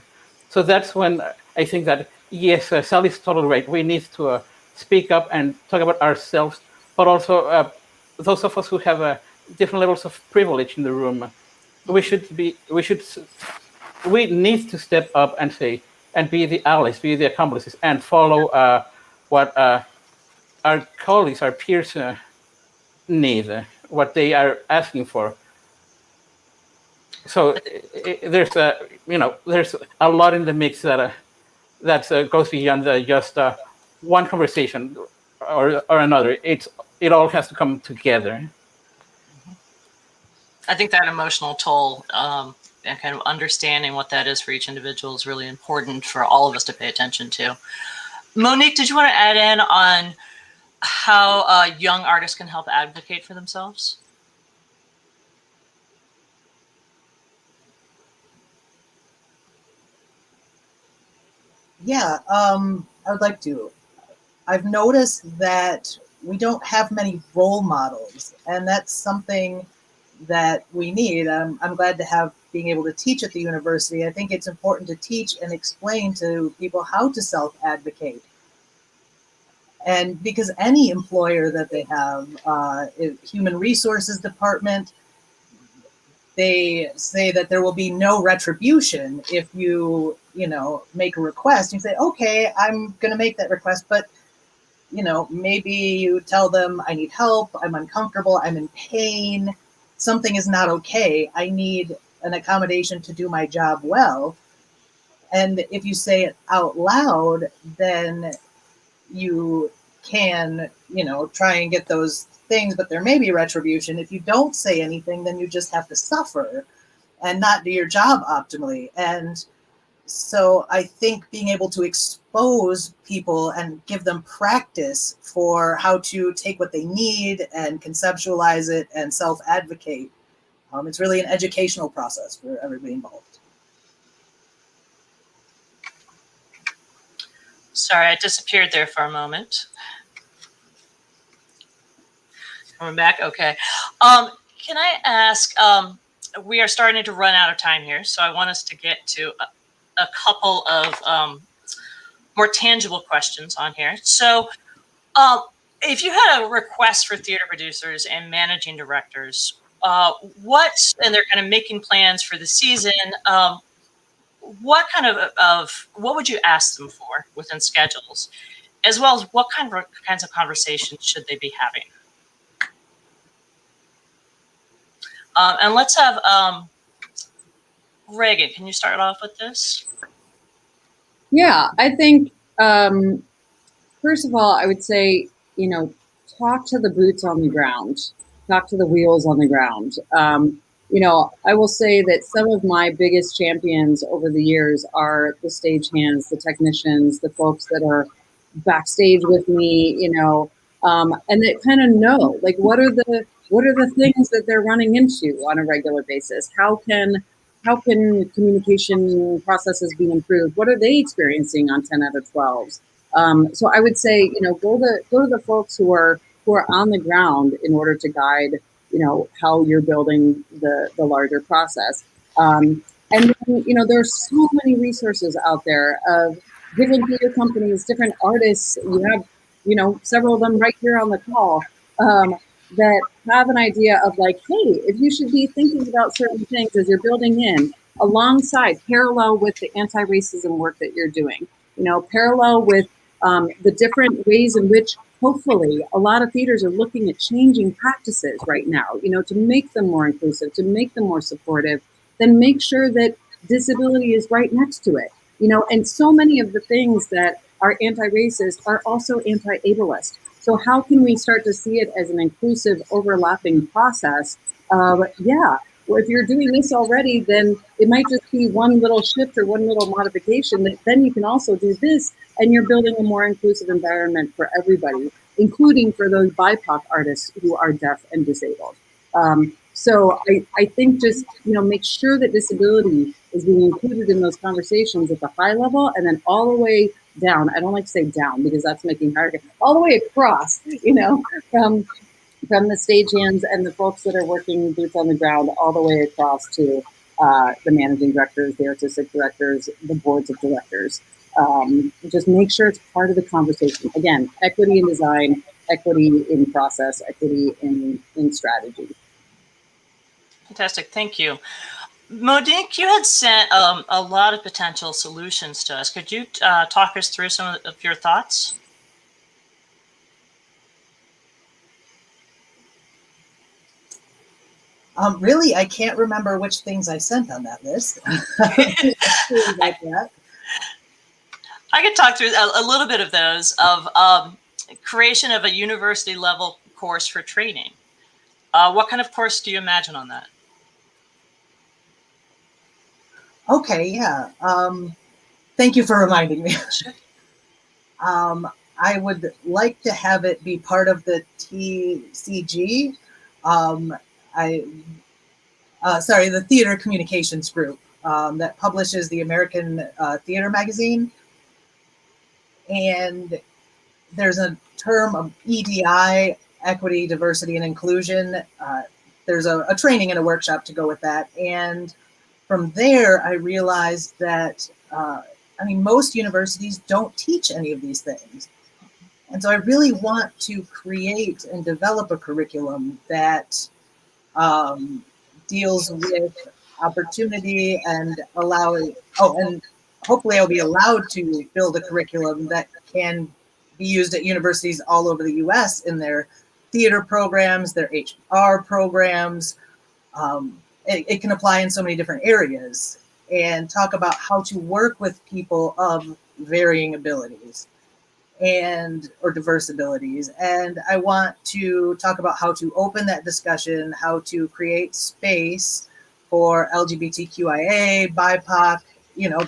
[SPEAKER 3] So that's when I think that yes, Sally's totally right. We need to speak up and talk about ourselves, but also those of us who have different levels of privilege in the room. We need to step up and say and be the allies, be the accomplices, and follow what our colleagues, our peers need, what they are asking for. So there's there's a lot in the mix that goes beyond just one conversation or another. It all has to come together.
[SPEAKER 2] I think that emotional toll and kind of understanding what that is for each individual is really important for all of us to pay attention to. Monique, did you want to add in on how young artists can help advocate for themselves?
[SPEAKER 6] Yeah, I would like to. I've noticed that we don't have many role models, and that's something that we need. I'm glad to have being able to teach at the university. I think it's important to teach and explain to people how to self-advocate. And because any employer that they have, human resources department, they say that there will be no retribution if you make a request. You say, okay, I'm going to make that request, but maybe you tell them I need help, I'm uncomfortable, I'm in pain, something is not okay, I need an accommodation to do my job well. And if you say it out loud, then you can, try and get those things, but there may be retribution. If you don't say anything, then you just have to suffer and not do your job optimally. And so I think being able to expose people and give them practice for how to take what they need and conceptualize it and self-advocate, it's really an educational process for everybody involved.
[SPEAKER 2] Sorry, I disappeared there for a moment. Coming back, okay. Can I ask, we are starting to run out of time here, so I want us to get to a couple of more tangible questions on here. So if you had a request for theater producers and managing directors, and they're kind of making plans for the season, what kind of what would you ask them for within schedules, as well as what kinds of conversations should they be having? And let's have Reagan. Can you start off with this?
[SPEAKER 4] Yeah, I think first of all, I would say talk to the boots on the ground, talk to the wheels on the ground. I will say that some of my biggest champions over the years are the stagehands, the technicians, the folks that are backstage with me, and that kind of know, like, what are the things that they're running into on a regular basis? How can communication processes be improved? What are they experiencing on 10 out of 12s? So I would say, go to the folks who are on the ground in order to guide how you're building the larger process. And then, there's so many resources out there of different theater companies, different artists. You have, several of them right here on the call that have an idea of like, hey, if you should be thinking about certain things as you're building in, alongside, parallel with the anti-racism work that you're doing, parallel with the different ways in which hopefully a lot of theaters are looking at changing practices right now, to make them more inclusive, to make them more supportive, then make sure that disability is right next to it, and so many of the things that are anti-racist are also anti-ableist. So how can we start to see it as an inclusive overlapping process of, yeah, well, if you're doing this already, then it might just be one little shift or one little modification that then you can also do this, and you're building a more inclusive environment for everybody, including for those BIPOC artists who are deaf and disabled. So I think just, make sure that disability is being included in those conversations at the high level, and then all the way down. I don't like to say down because that's making hard. All the way across, from the stagehands and the folks that are working boots on the ground, all the way across to the managing directors, the artistic directors, the boards of directors. Just make sure it's part of the conversation. Again, equity in design, equity in process, equity in strategy.
[SPEAKER 2] Fantastic, thank you. Monique, you had sent a lot of potential solutions to us. Could you talk us through some of your thoughts?
[SPEAKER 6] Really, I can't remember which things I sent on that list. Like that.
[SPEAKER 2] I could talk through a little bit of those, of creation of a university level course for training. What kind of course do you imagine on that?
[SPEAKER 6] Okay, yeah. Thank you for reminding me. I would like to have it be part of the TCG. The Theater Communications Group that publishes the American Theater Magazine. And there's a term of EDI, equity, diversity, and inclusion. There's a training and a workshop to go with that. And from there, I realized that, most universities don't teach any of these things. And so I really want to create and develop a curriculum that deals with opportunity and and hopefully I'll be allowed to build a curriculum that can be used at universities all over the US in their theater programs, their HR programs. It can apply in so many different areas, and talk about how to work with people of varying abilities or diverse abilities. And I want to talk about how to open that discussion, how to create space for LGBTQIA, BIPOC,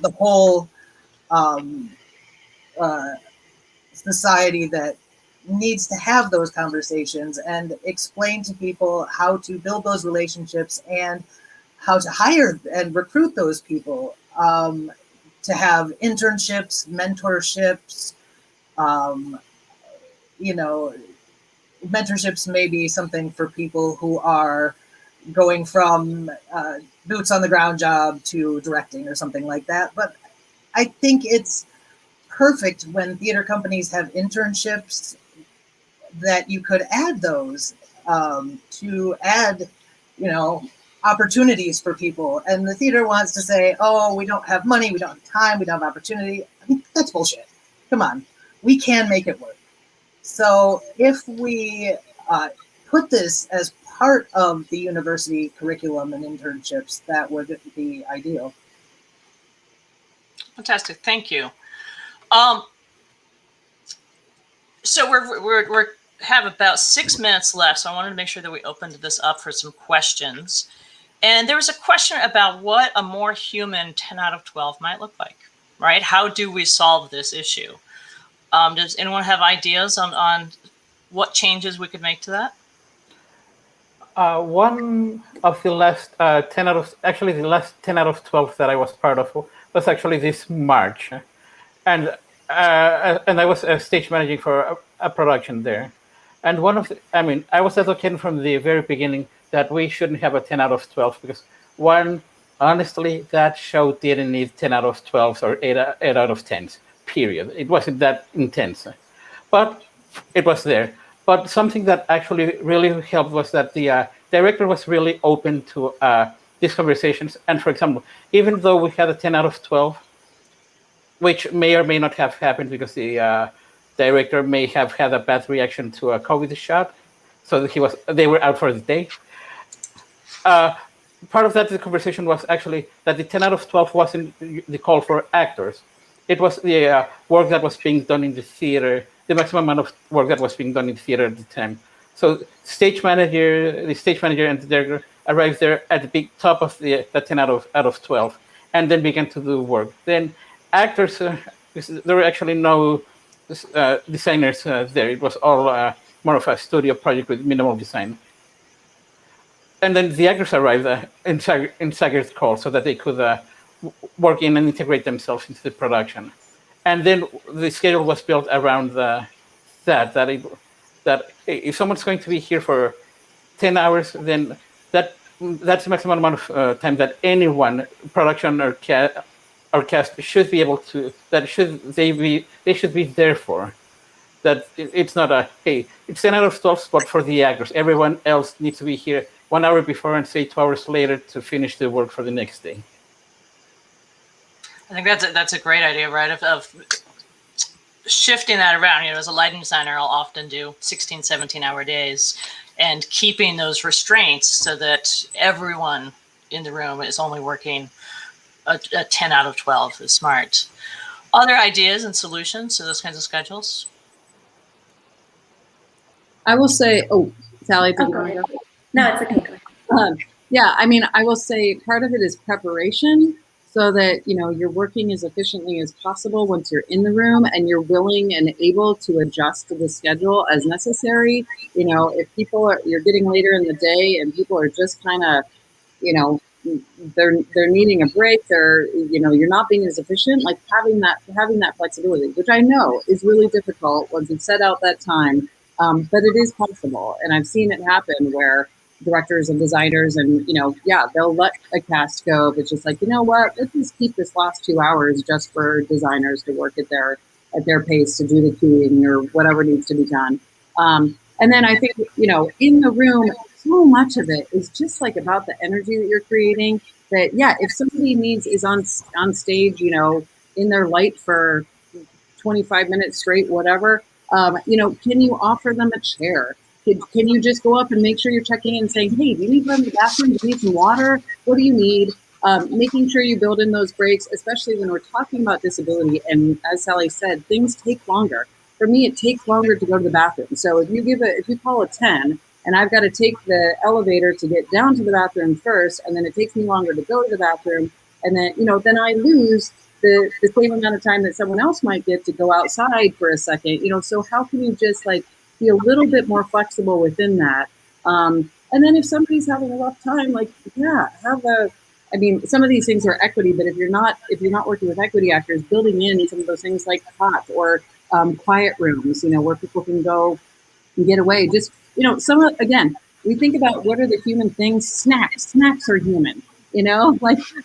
[SPEAKER 6] the whole society that needs to have those conversations, and explain to people how to build those relationships and how to hire and recruit those people, to have internships, mentorships. Mentorships may be something for people who are going from boots on the ground job to directing or something like that. But I think it's perfect when theater companies have internships that you could add those to add, opportunities for people. And the theater wants to say, oh, we don't have money, we don't have time, we don't have opportunity. That's bullshit. Come on, we can make it work. So if we put this as part of the university curriculum and internships, that would be ideal.
[SPEAKER 2] Fantastic, thank you. So we're have about 6 minutes left, so I wanted to make sure that we opened this up for some questions. And there was a question about what a more human 10 out of 12 might look like, right? How do we solve this issue? Does anyone have ideas on what changes we could make to that?
[SPEAKER 3] One of the last the last 10 out of 12 that I was part of was actually this March. And I was stage managing for a production there. And I was advocating from the very beginning that we shouldn't have a 10 out of 12 because honestly, that show didn't need 10 out of 12s or 8 out of 10s, period. It wasn't that intense, but it was there. But something that actually really helped was that the director was really open to these conversations. And for example, even though we had a 10 out of 12, which may or may not have happened because the director may have had a bad reaction to a COVID shot, so that they were out for the day. Part of that the conversation was actually that the 10 out of 12 wasn't the call for actors. It was the work that was being done in the theater, the maximum amount of work that was being done in the theater at the time. So the stage manager and the director arrived there at the big top of the 10 out of 12, and then began to do work. Then actors, there were actually no designers there. It was all more of a studio project with minimal design. And then the actors arrived in staggered call so that they could work in and integrate themselves into the production. And then the schedule was built around that if someone's going to be here for 10 hours, then that's the maximum amount of time that anyone, production or cast, should be able to. They should be there for. That it's not it's 10 out of 12, but for the actors, everyone else needs to be here 1 hour before and say 2 hours later to finish the work for the next day.
[SPEAKER 2] I think that's a great idea, right? Of shifting that around. As a lighting designer, I'll often do 16, 17-hour days, and keeping those restraints so that everyone in the room is only working a 10 out of 12 is smart. Other ideas and solutions to those kinds of schedules?
[SPEAKER 4] I will say, Sally, did you want to go?
[SPEAKER 5] No, it's okay.
[SPEAKER 4] Yeah, I mean, I will say part of it is preparation so that, you're working as efficiently as possible once you're in the room and you're willing and able to adjust to the schedule as necessary. If you're getting later in the day and people are just kind of, they're needing a break, you're not being as efficient, like having that flexibility, which I know is really difficult once you've set out that time. But it is possible. And I've seen it happen where directors and designers and, they'll let a cast go. But it's just like, you know what, let's just keep this last 2 hours just for designers to work at their pace to do the keying or whatever needs to be done. And then I think, in the room, so much of it is just like about the energy that you're creating that, if somebody is on stage, in their light for 25 minutes straight, whatever, can you offer them a chair? Can you just go up and make sure you're checking in and saying, hey, do you need to go to the bathroom? Do you need some water? What do you need? Making sure you build in those breaks, especially when we're talking about disability. And as Sally said, things take longer. For me, it takes longer to go to the bathroom. So if you call a 10 and I've got to take the elevator to get down to the bathroom first, and then it takes me longer to go to the bathroom, and then, then I lose the same amount of time that someone else might get to go outside for a second, so how can you just be a little bit more flexible within that? And then if somebody's having a rough time, some of these things are equity, but if you're not working with equity actors, building in some of those things like hot or quiet rooms, where people can go and get away. Just, again, we think about what are the human things. Snacks are human.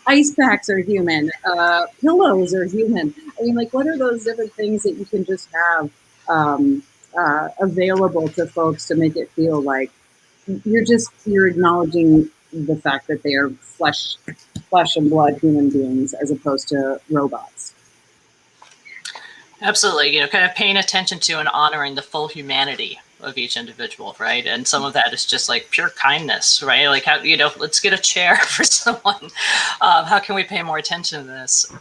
[SPEAKER 4] Ice packs are human, pillows are human. What are those different things that you can just have available to folks to make it feel like you're acknowledging the fact that they are flesh and blood human beings as opposed to robots.
[SPEAKER 2] Absolutely, kind of paying attention to and honoring the full humanity of each individual, right? And some of that is just like pure kindness, right? Like how, let's get a chair for someone. How can we pay more attention to this?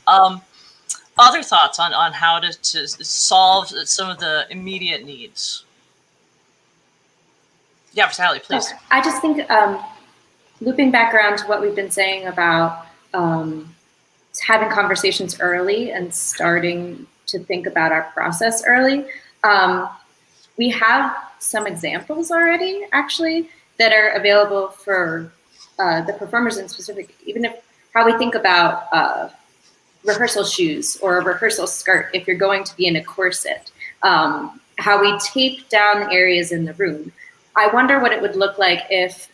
[SPEAKER 2] Other thoughts on how to solve some of the immediate needs? Yeah, Sally, please.
[SPEAKER 5] I just think looping back around to what we've been saying about having conversations early and starting to think about our process early. We have some examples already, actually, that are available for the performers in specific, even if how we think about rehearsal shoes or a rehearsal skirt if you're going to be in a corset, how we tape down areas in the room. I wonder what it would look like if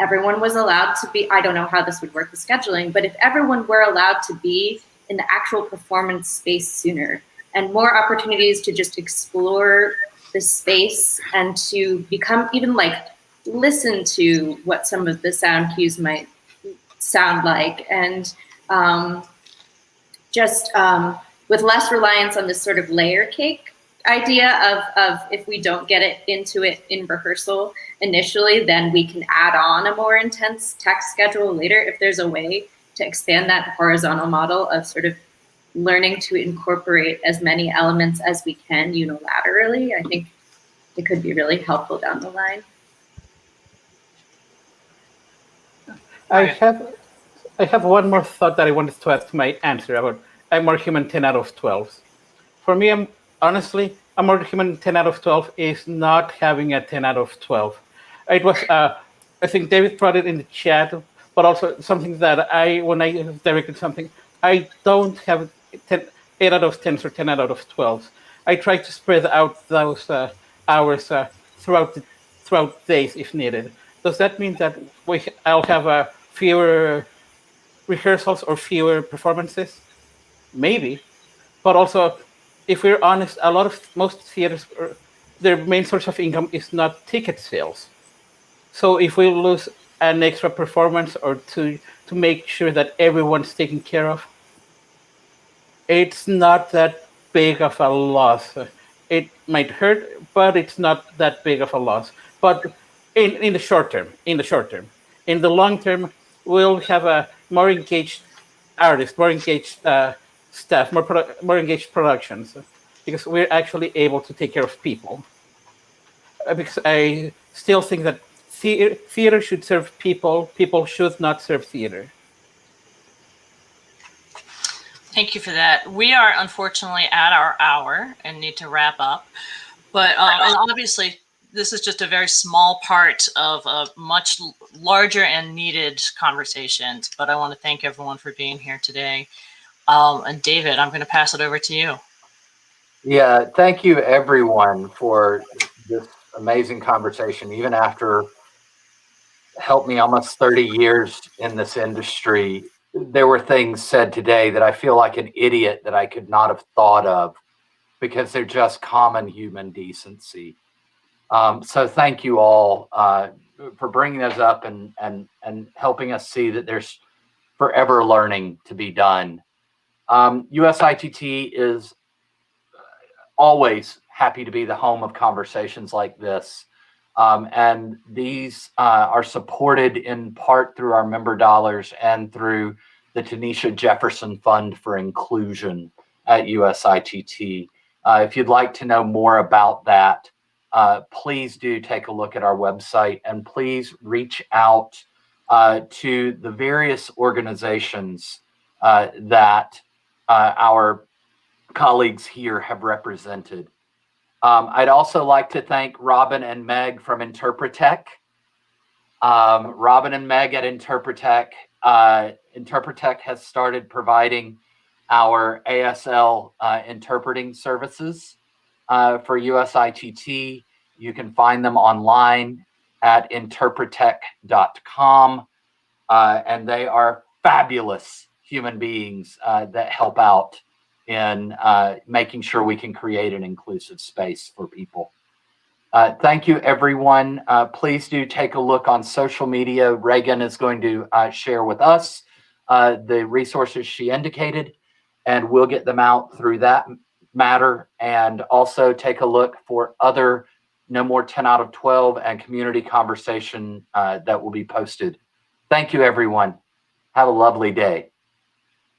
[SPEAKER 5] everyone was allowed to be, I don't know how this would work with scheduling, but if everyone were allowed to be in the actual performance space sooner and more opportunities to just explore the space and to become even listen to what some of the sound cues might sound like, and just with less reliance on this sort of layer cake idea of if we don't get it into it in rehearsal initially, then we can add on a more intense text schedule later. If there's a way to expand that horizontal model of sort of learning to incorporate as many elements as we can unilaterally, I think it could be really helpful down the line.
[SPEAKER 3] I have one more thought that I wanted to add to my answer about I'm more human 10 out of 12. For me, honestly, a more human 10 out of 12 is not having a 10 out of 12. It was, I think David brought it in the chat, but also something that when I directed something, I don't have 8 out of 10s or 10 out of 12s. I try to spread out those hours throughout days if needed. Does that mean that I'll have fewer rehearsals or fewer performances? Maybe, but also, if we're honest, most theaters, their main source of income is not ticket sales. So if we lose an extra performance or two to make sure that everyone's taken care of, it's not that big of a loss. It might hurt, but it's not that big of a loss. But in the short term, in the long term, we'll have a more engaged artist, more engaged staff, more engaged productions, because we're actually able to take care of people. Because I still think that theater should serve people. People should not serve theater.
[SPEAKER 2] Thank you for that. We are unfortunately at our hour and need to wrap up. But and obviously, this is just a very small part of a much larger and needed conversation. But I want to thank everyone for being here today. And David, I'm going to pass it over to you.
[SPEAKER 1] Yeah, thank you everyone for this amazing conversation. Even after helped me almost 30 years in this industry, there were things said today that I feel like an idiot that I could not have thought of because they're just common human decency. So thank you all for bringing those up and helping us see that there's forever learning to be done. USITT is always happy to be the home of conversations like this. And these are supported in part through our member dollars and through the Tanisha Jefferson Fund for Inclusion at USITT. If you'd like to know more about that, please do take a look at our website and please reach out to the various organizations that our colleagues here have represented. I'd also like to thank Robin and Meg from Interpretech. Robin and Meg at Interpretech. Interpretech has started providing our ASL interpreting services for USITT. You can find them online at interpretech.com. And they are fabulous human beings that help out in making sure we can create an inclusive space for people. Thank you, everyone. Please do take a look on social media. Reagan is going to share with us the resources she indicated, and we'll get them out through that matter. And also take a look for other No More 10 out of 12 and community conversation that will be posted. Thank you, everyone. Have a lovely day.